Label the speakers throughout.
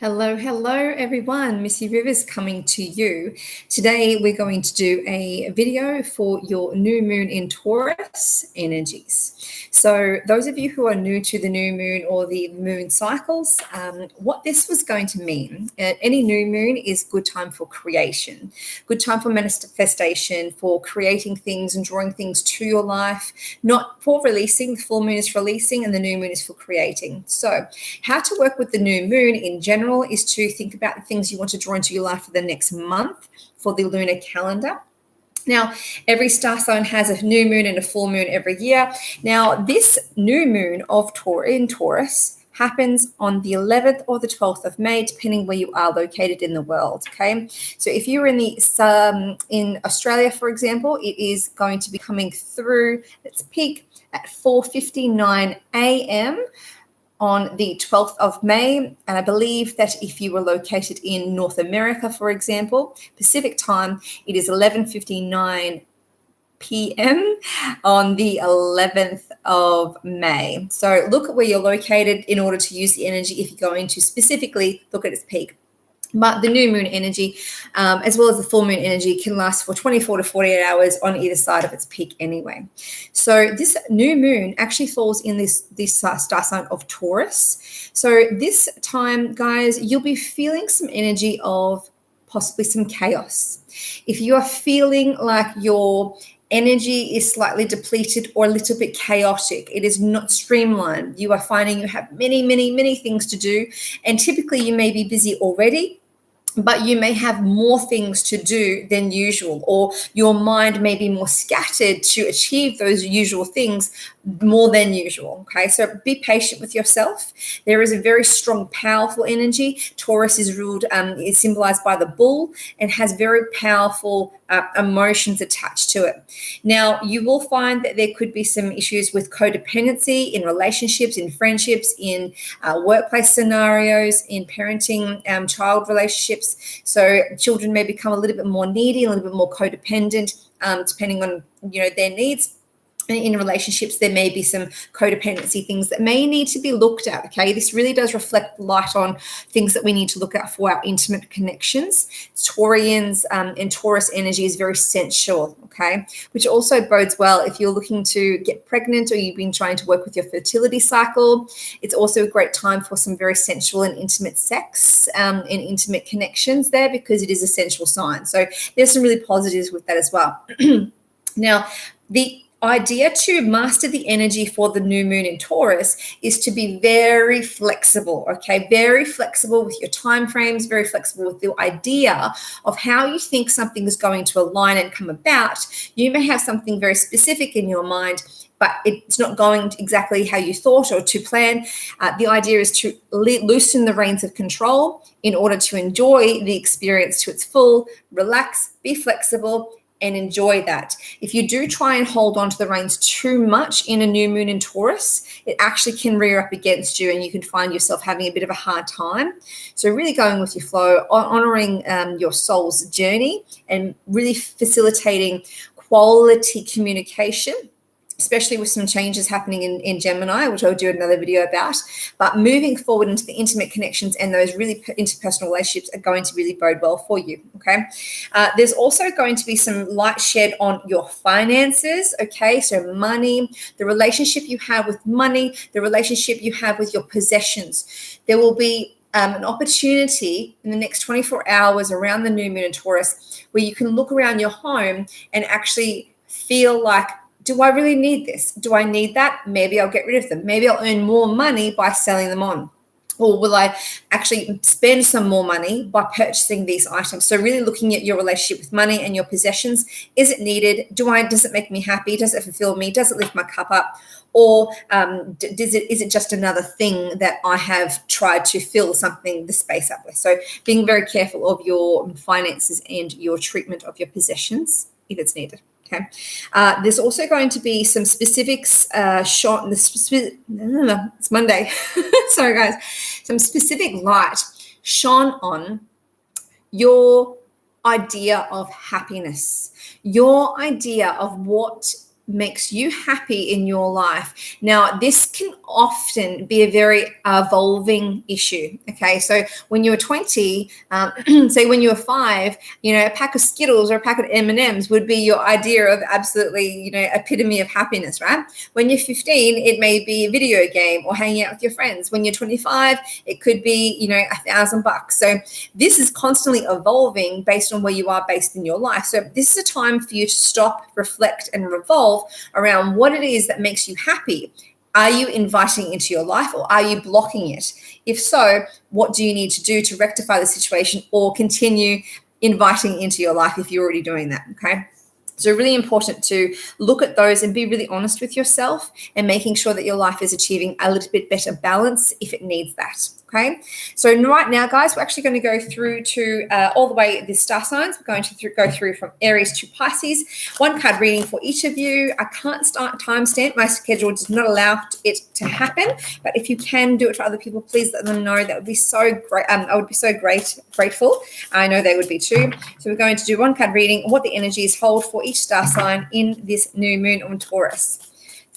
Speaker 1: Hello, everyone. Missy Rivers coming to you. Today, we're going to do a video for your new moon in Taurus energies. So, those of you who are new to the new moon or the moon cycles, what this was going to mean, any new moon is good time for creation, good time for manifestation, for creating things and drawing things to your life, not for releasing. The full moon is for releasing and the new moon is for creating. So, how to work with the new moon in general is to think about the things you want to draw into your life for the next month for the lunar calendar. Now, every star sign has a new moon and a full moon every year. Now, this new moon in Taurus happens on the 11th or the 12th of May, depending where you are located in the world. Okay, so if you're in Australia, for example, it is going to be coming through its peak at 4:59 a.m. on the 12th of May. And I believe that if you were located in North America, for example, Pacific time, it is 11:59 p.m. on the 11th of May. So look at where you're located in order to use the energy if you're going to specifically look at its peak. But the new moon energy, as well as the full moon energy, can last for 24 to 48 hours on either side of its peak anyway. So this new moon actually falls in this star sign of Taurus. So this time, guys, you'll be feeling some energy of possibly some chaos. If you are feeling like your energy is slightly depleted or a little bit chaotic, it is not streamlined, you are finding you have many things to do, and typically you may be busy already, but you may have more things to do than usual, or your mind may be more scattered to achieve those usual things more than usual. Okay, so be patient with yourself. There is a very strong, powerful energy. Taurus is is symbolized by the bull and has very powerful emotions attached to it. Now, you will find that there could be some issues with codependency in relationships, in friendships, in workplace scenarios, in parenting, child relationships. So children may become a little bit more needy, a little bit more codependent, depending on their needs. In relationships, there may be some codependency things that may need to be looked at. Okay, this really does reflect light on things that we need to look at for our intimate connections. Taurians and Taurus energy is very sensual. Okay, which also bodes well if you're looking to get pregnant or you've been trying to work with your fertility cycle. It's also a great time for some very sensual and intimate sex and intimate connections there, because it is a sensual sign. So there's some really positives with that as well. Now, the idea to master the energy for the new moon in Taurus is to be very flexible, okay? Very flexible with your time frames, very flexible with the idea of how you think something is going to align and come about. You may have something very specific in your mind, but it's not going exactly how you thought or to plan. The idea is to loosen the reins of control in order to enjoy the experience to its full, relax, be flexible, and enjoy that. If you do try and hold on to the reins too much in a new moon in Taurus, it actually can rear up against you and you can find yourself having a bit of a hard time. So really going with your flow, honoring your soul's journey, and really facilitating quality communication, especially with some changes happening in Gemini, which I'll do another video about. But moving forward into the intimate connections and those really interpersonal relationships are going to really bode well for you, okay? There's also going to be some light shed on your finances, okay? So money, the relationship you have with money, the relationship you have with your possessions. There will be an opportunity in the next 24 hours around the new moon in Taurus where you can look around your home and actually feel like, do I really need this? Do I need that? Maybe I'll get rid of them. Maybe I'll earn more money by selling them on. Or will I actually spend some more money by purchasing these items? So really looking at your relationship with money and your possessions. Is it needed? Does it make me happy? Does it fulfill me? Does it lift my cup up? Or is it just another thing that I have tried to fill the space up with? So being very careful of your finances and your treatment of your possessions if it's needed. Okay. There's also going to be some specifics shot in it's Monday. Sorry, guys. Some specific light shone on your idea of happiness, your idea of what makes you happy in your life. Now, this can often be a very evolving issue. Okay, so when you were 20, say when you were 5, a pack of Skittles or a pack of M&Ms would be your idea of absolutely, epitome of happiness, right? When you're 15, it may be a video game or hanging out with your friends. When you're 25, it could be, $1,000. So this is constantly evolving based on where you are based in your life. So this is a time for you to stop, reflect, and revolve around what it is that makes you happy. Are you inviting into your life or are you blocking it? If so, what do you need to do to rectify the situation or continue inviting into your life if you're already doing that? Okay. So really important to look at those and be really honest with yourself and making sure that your life is achieving a little bit better balance if it needs that. Okay, so right now, guys, we're actually going to go through to all the way the star signs. We're going to go through from Aries to Pisces. 1 card reading for each of you. I can't start timestamp. My schedule does not allow it to happen. But if you can do it for other people, please let them know. That would be so great. I would be so grateful. I know they would be too. So we're going to do 1 card reading, what the energies hold for each star sign in this new moon on Taurus.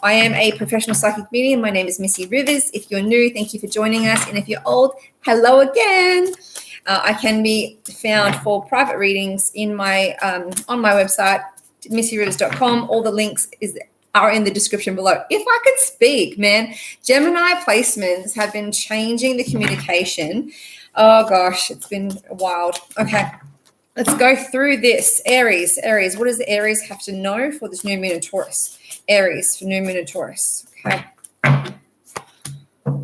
Speaker 1: I am a professional psychic medium. My name is Missy Rivers. If you're new, thank you for joining us. And if you're old, hello again. I can be found for private readings in my on my website, missyrivers.com. All the links are in the description below. If I could speak, man, Gemini placements have been changing the communication. Oh, gosh, it's been wild. Okay. Let's go through this. Aries, what does the Aries have to know for this new moon in Taurus? Aries for new moon in Taurus. Okay.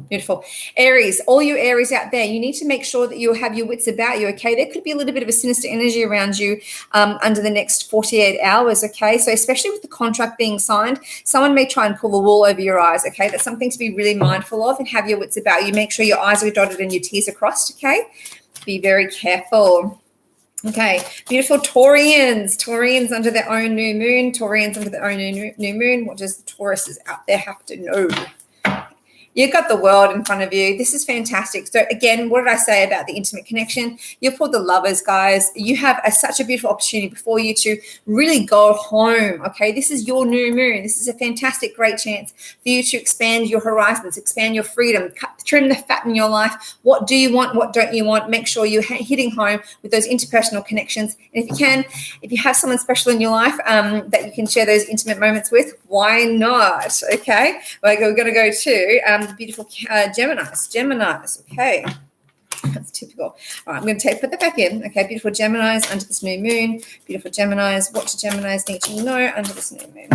Speaker 1: Beautiful. Aries, all you Aries out there, you need to make sure that you have your wits about you, okay? There could be a little bit of a sinister energy around you under the next 48 hours, okay? So especially with the contract being signed, someone may try and pull the wool over your eyes, okay? That's something to be really mindful of and have your wits about you. Make sure your I's are dotted and your T's are crossed, okay? Be very careful. Okay, beautiful Taurians under their own new moon. Taurians under their own new moon. What does the Tauruses out there have to know? You've got the world in front of you. This is fantastic. So again, what did I say about the intimate connection? You're for the lovers, guys. You have such a beautiful opportunity before you to really go home, okay? This is your new moon. This is a fantastic, great chance for you to expand your horizons, expand your freedom, trim the fat in your life. What do you want? What don't you want? Make sure you're hitting home with those interpersonal connections. And if you can, if you have someone special in your life that you can share those intimate moments with, why not? Okay, we're going to go to the beautiful Geminis. Okay, that's typical. All right, I'm going to put that back in. Okay, beautiful Geminis under this new moon. Beautiful Geminis. What do Geminis need to know under this new moon?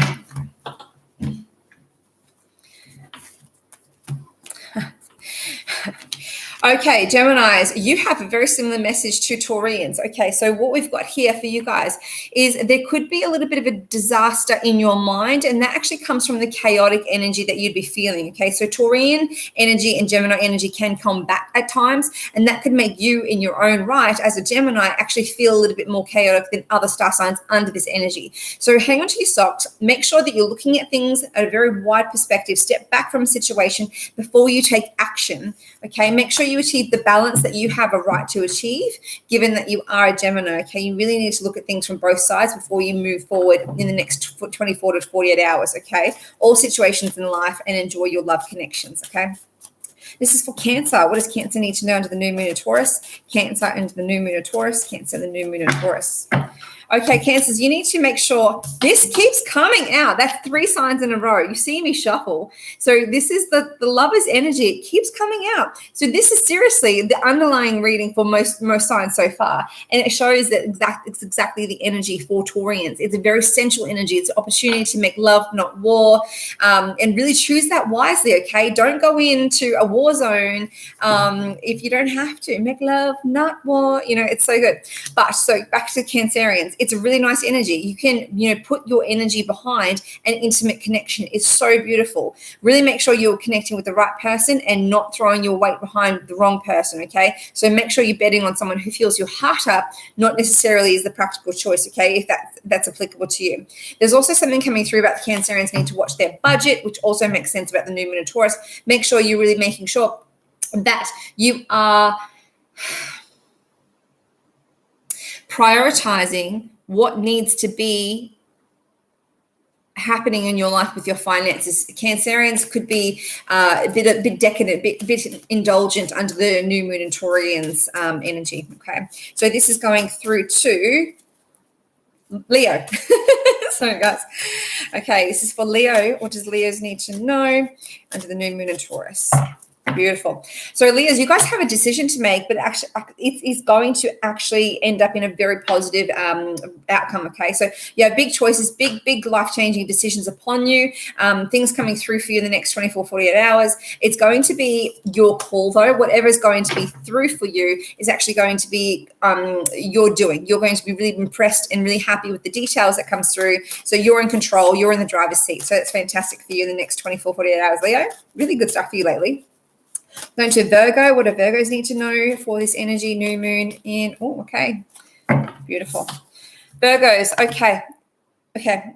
Speaker 1: Okay, Geminis, you have a very similar message to Taurians. Okay, so what we've got here for you guys is there could be a little bit of a disaster in your mind, and that actually comes from the chaotic energy that you'd be feeling. Okay, so Taurian energy and Gemini energy can combat at times, and that could make you in your own right as a Gemini actually feel a little bit more chaotic than other star signs under this energy. So hang on to your socks. Make sure that you're looking at things at a very wide perspective. Step back from a situation before you take action. Okay, make sure you achieve the balance that you have a right to achieve, given that you are a Gemini. Okay, you really need to look at things from both sides before you move forward in the next 24 to 48 hours. Okay, all situations in life, and enjoy your love connections. Okay. This is for Cancer. What does Cancer need to know under the new moon of Taurus? Cancer under the new moon of Taurus. Cancer the new moon of Taurus. Okay, Cancers, you need to make sure this keeps coming out. That's 3 signs in a row. You see me shuffle. So this is the lover's energy. It keeps coming out. So this is seriously the underlying reading for most signs so far. And it shows that it's exactly the energy for Taurians. It's a very sensual energy. It's an opportunity to make love, not war, and really choose that wisely, okay? Don't go into a war zone if you don't have to. Make love, not war. It's so good. But so back to Cancerians. It's a really nice energy. You can, put your energy behind an intimate connection. It's so beautiful. Really make sure you're connecting with the right person and not throwing your weight behind the wrong person, okay? So make sure you're betting on someone who fills your heart up, not necessarily is the practical choice, okay, if that's applicable to you. There's also something coming through about the Cancerians need to watch their budget, which also makes sense about the new moon of Taurus. Make sure you're really making sure that you are prioritizing what needs to be happening in your life with your finances. Cancerians could be a bit decadent, a bit indulgent under the new moon in Taurians energy. Okay, so this is going through to Leo. So guys, okay, this is for Leo. What does Leos need to know under the new moon in Taurus? Beautiful. So Leos, you guys have a decision to make, but actually it is going to actually end up in a very positive outcome. Okay, so you have big choices, big life-changing decisions upon you, things coming through for you in the next 24, 48 hours. It's going to be your call though. Whatever is going to be through for you is actually going to be your doing. You're going to be really impressed and really happy with the details that comes through. So you're in control, you're in the driver's seat. So that's fantastic for you in the next 24, 48 hours, Leo. Really good stuff for you lately. Going to Virgo, what do Virgos need to know for this energy, new moon in, oh, okay, beautiful. Virgos, okay,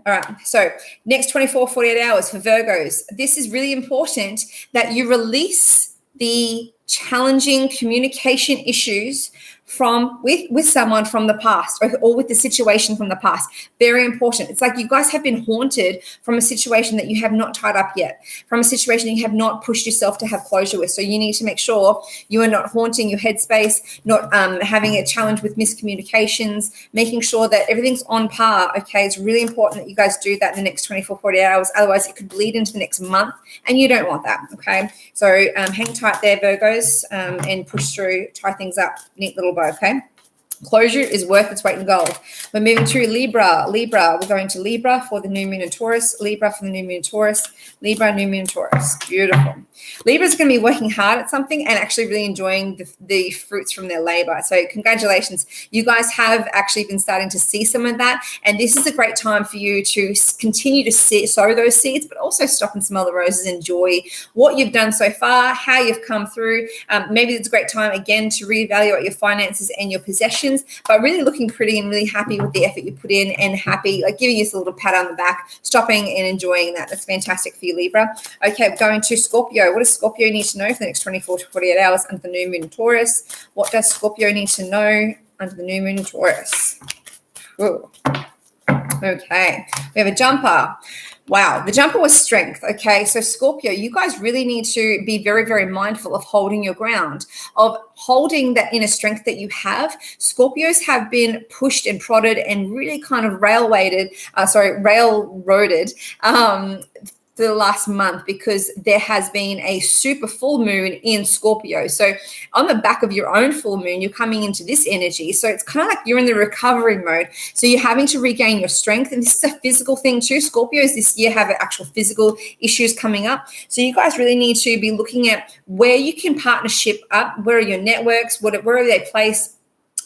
Speaker 1: all right. So next 24, 48 hours for Virgos, this is really important that you release the challenging communication issues from with someone from the past or with the situation from the past. Very important. It's like you guys have been haunted from a situation that you have not tied up yet, from a situation you have not pushed yourself to have closure with. So you need to make sure you are not haunting your headspace, not having a challenge with miscommunications, making sure that everything's on par. Okay, it's really important that you guys do that in the next 24, 48 hours. Otherwise, it could bleed into the next month, and you don't want that. Okay, so hang tight there, Virgos, and push through, tie things up. Neat little bow. Okay, closure is worth its weight in gold. We're moving to Libra. We're going to Libra for the new moon in Taurus. Libra for the new moon in Taurus. Libra, new moon in Taurus. Beautiful. Libra is going to be working hard at something and actually really enjoying the fruits from their labor. So congratulations. You guys have actually been starting to see some of that. And this is a great time for you to continue to sow those seeds, but also stop and smell the roses. Enjoy what you've done so far, how you've come through. Maybe it's a great time, again, to reevaluate your finances and your possessions, but really looking pretty and really happy with the effort you put in and happy, like giving yourself a little pat on the back, stopping and enjoying that. That's fantastic for you, Libra. Okay, we're going to Scorpio. What does Scorpio need to know for the next 24 to 48 hours under the new moon in Taurus? What does Scorpio need to know under the new moon in Taurus? Ooh. Okay, we have a jumper. Wow, the jumper was strength. Okay, so Scorpio, you guys really need to be very, very mindful of holding your ground, of holding that inner strength that you have. Scorpios have been pushed and prodded and really kind of railroaded for the last month because there has been a super full moon in Scorpio. So on the back of your own full moon, you're coming into this energy. So it's kind of like you're in the recovery mode. So you're having to regain your strength. And this is a physical thing too. Scorpios this year have actual physical issues coming up. So you guys really need to be looking at where you can partnership up, where are your networks, where are they placed,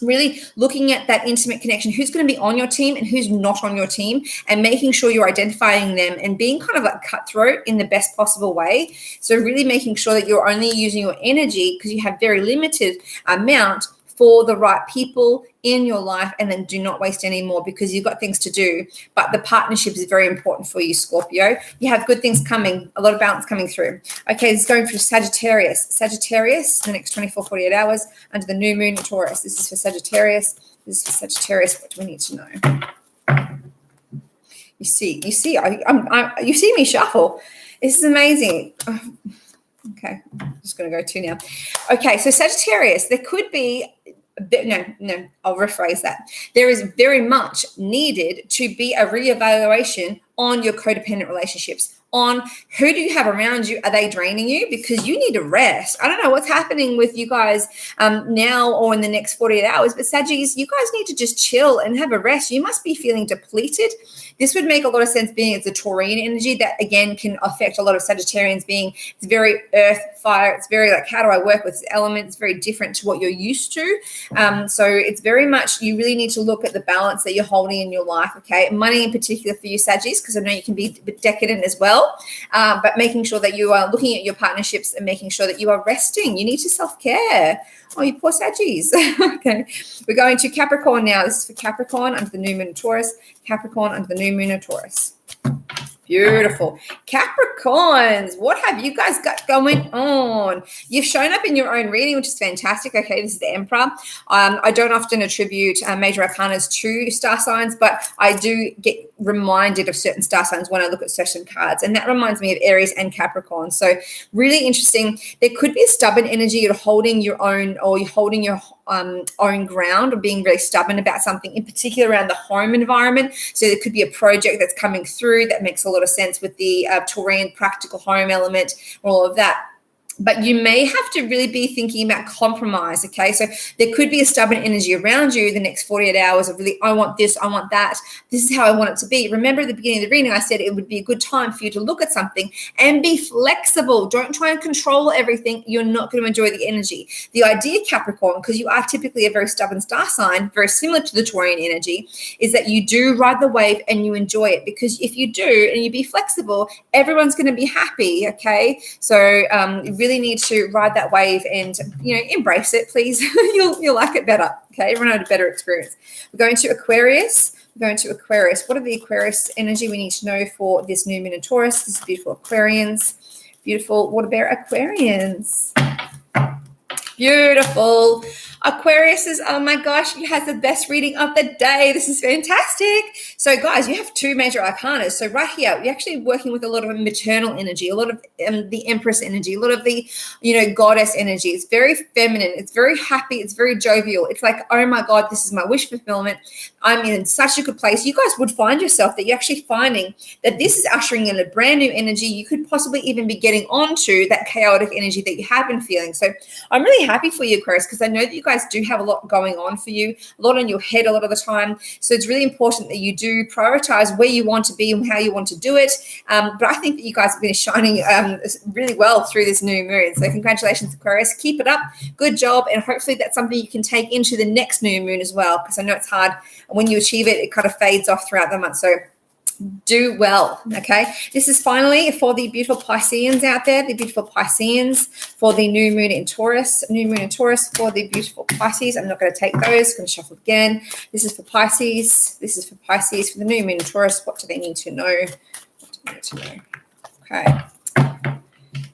Speaker 1: really looking at that intimate connection, who's going to be on your team and who's not on your team, and making sure you're identifying them and being kind of like cutthroat in the best possible way. So really making sure that you're only using your energy, because you have very limited amount, for the right people in your life, and then do not waste any more because you've got things to do. But the partnership is very important for you, Scorpio. You have good things coming, a lot of balance coming through. Okay, this is going for Sagittarius. Sagittarius, the next 24, 48 hours under the new moon in Taurus. This is for Sagittarius. This is for Sagittarius. What do we need to know? You see me shuffle. This is amazing. Okay, I'm just going to go to now. Okay, so Sagittarius, there could be, I'll rephrase that. There is very much needed to be a reevaluation on your codependent relationships, on who do you have around you. Are they draining you? Because you need to rest. I don't know what's happening with you guys now or in the next 48 hours, but Saggies, you guys need to just chill and have a rest. You must be feeling depleted. This would make a lot of sense being it's a Taurian energy that, again, can affect a lot of Sagittarians being, it's very earth, fire. It's very like, how do I work with this element? It's very different to what you're used to. So it's very much, you really need to look at the balance that you're holding in your life, okay? Money in particular for you, Saggies, because I know you can be a bit decadent as well, but making sure that you are looking at your partnerships and making sure that you are resting. You need to self-care. Oh, you poor Saggies. Okay, we're going to Capricorn now. This is for Capricorn under the new moon in Taurus. Capricorn under the new moon in Taurus. Beautiful. Capricorns, what have you guys got going on? You've shown up in your own reading, which is fantastic. Okay, this is the Emperor. I don't often attribute major arcanas to star signs, but I do get reminded of certain star signs when I look at certain cards. And that reminds me of Aries and Capricorn. So really interesting. There could be a stubborn energy. You're holding your own, or you're holding your own ground, or being really stubborn about something, in particular around the home environment. So there could be a project that's coming through that makes a lot of sense with the Taurian practical home element, all of that. But you may have to really be thinking about compromise, okay? So there could be a stubborn energy around you the next 48 hours of really, I want this, I want that. This is how I want it to be. Remember at the beginning of the reading, I said it would be a good time for you to look at something and be flexible. Don't try and control everything. You're not going to enjoy the energy. The idea, Capricorn, because you are typically a very stubborn star sign, very similar to the Taurian energy, is that you do ride the wave and you enjoy it. Because if you do and you be flexible, everyone's going to be happy, okay? So really need to ride that wave and embrace it, please. you'll like it better, okay? Everyone had a better experience. We're going to Aquarius. What are the Aquarius energy we need to know for this new moon in Taurus? This is beautiful Aquarians. Beautiful water bear Aquarians. Beautiful. Aquarius is, oh my gosh, he has the best reading of the day. This is fantastic. So guys, you have two major arcanas. So right here, you're actually working with a lot of maternal energy, a lot of the Empress energy, a lot of the, goddess energy. It's very feminine. It's very happy. It's very jovial. It's like, oh my God, this is my wish fulfillment. I'm in such a good place. You guys would find yourself that you're actually finding that this is ushering in a brand new energy. You could possibly even be getting onto that chaotic energy that you have been feeling. So I'm really happy for you, Aquarius, because I know that you guys do have a lot going on for you, a lot on your head a lot of the time. So it's really important that you do prioritize where you want to be and how you want to do it. But I think that you guys have been shining really well through this new moon. So congratulations, Aquarius. Keep it up. Good job. And hopefully that's something you can take into the next new moon as well, because I know it's hard. When you achieve it, it kind of fades off throughout the month. So do well, okay? This is finally for the beautiful Pisceans out there, the beautiful Pisceans for the new moon in Taurus. New moon in Taurus for the beautiful Pisces. I'm not going to take those. I'm going to shuffle again. This is for Pisces. This is for Pisces for the new moon in Taurus. What do they need to know? Okay.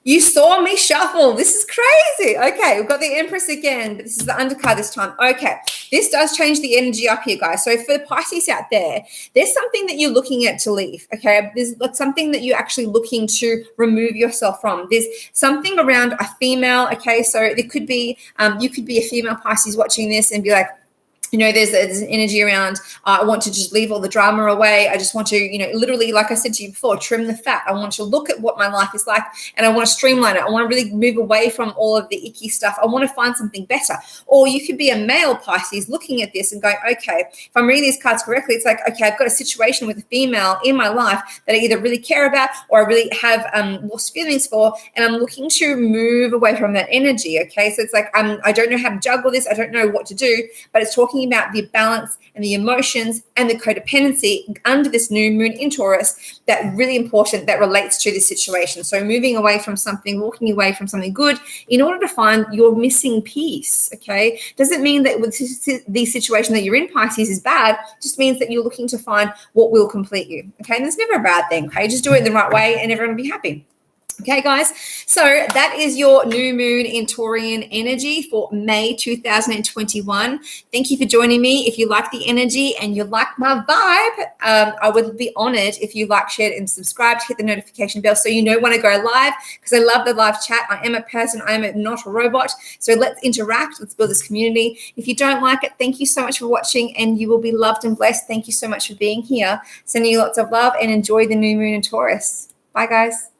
Speaker 1: You saw me shuffle. This is crazy. Okay, we've got the Empress again, but this is the undercard this time. Okay, this does change the energy up here, guys. So for the Pisces out there, there's something that you're looking at to leave, okay? There's something that you're actually looking to remove yourself from. There's something around a female, okay? So there could be, you could be a female Pisces watching this and be like, there's an energy around, I want to just leave all the drama away. I just want to, literally, like I said to you before, trim the fat. I want to look at what my life is like and I want to streamline it. I want to really move away from all of the icky stuff. I want to find something better. Or you could be a male Pisces looking at this and going, okay, if I'm reading these cards correctly, it's like, okay, I've got a situation with a female in my life that I either really care about or I really have lost feelings for, and I'm looking to move away from that energy, okay? So it's like, I don't know how to juggle this. I don't know what to do, but it's talking about the balance and the emotions and the codependency under this new moon in Taurus that really important that relates to this situation. So moving away from something, walking away from something good in order to find your missing piece, okay? Doesn't mean that with the situation that you're in, Pisces, is bad. It just means that you're looking to find what will complete you, okay? And there's never a bad thing, okay? Just do it the right way and everyone will be happy. Okay, guys, so that is your new moon in Taurian energy for May 2021. Thank you for joining me. If you like the energy and you like my vibe, I would be honored if you like, shared, and subscribed. Hit the notification bell so you know when I go live, because I love the live chat. I am a person. I am not a robot. So let's interact. Let's build this community. If you don't like it, thank you so much for watching, and you will be loved and blessed. Thank you so much for being here. Sending you lots of love and enjoy the new moon in Taurus. Bye, guys.